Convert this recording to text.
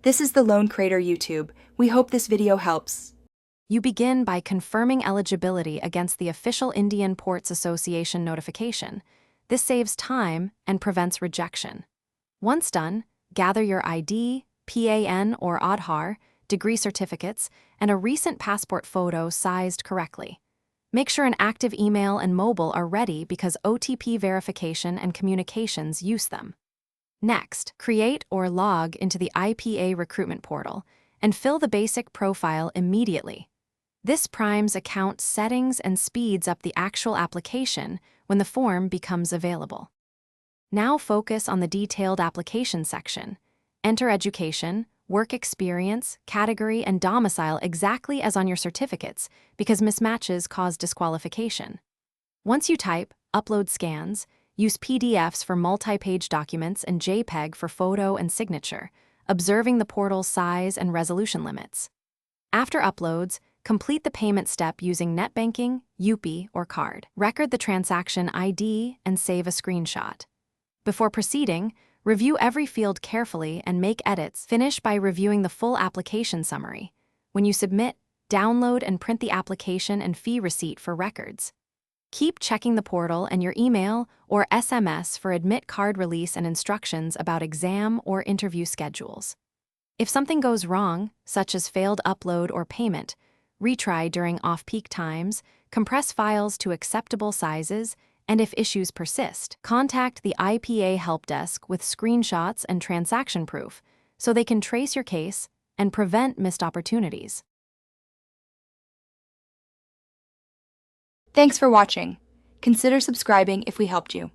This is the Lone Crater YouTube. We hope this video helps. You begin by confirming eligibility against the official Indian Ports Association notification. This saves time and prevents rejection. Once done, gather your ID, PAN or Aadhaar, degree certificates, and a recent passport photo sized correctly. Make sure an active email and mobile are ready because OTP verification and communications use them. Next, create or log into the IPA recruitment portal and fill the basic profile immediately. This primes account settings and speeds up the actual application when the form becomes available. Now focus on the detailed application section. Enter education, work experience, category, and domicile exactly as on your certificates because mismatches cause disqualification. Once you type, upload scans, use PDFs for multi-page documents and JPEG for photo and signature, observing the portal's size and resolution limits. After uploads, complete the payment step using net banking, UPI, or card. Record the transaction ID and save a screenshot. Before proceeding, review every field carefully and make edits. Finish by reviewing the full application summary. When you submit, download and print the application and fee receipt for records. Keep checking the portal and your email or SMS for admit card release and instructions about exam or interview schedules. If something goes wrong, such as failed upload or payment, retry during off-peak times, compress files to acceptable sizes, and if issues persist, contact the IPA help desk with screenshots and transaction proof so they can trace your case and prevent missed opportunities. Thanks for watching. Consider subscribing if we helped you.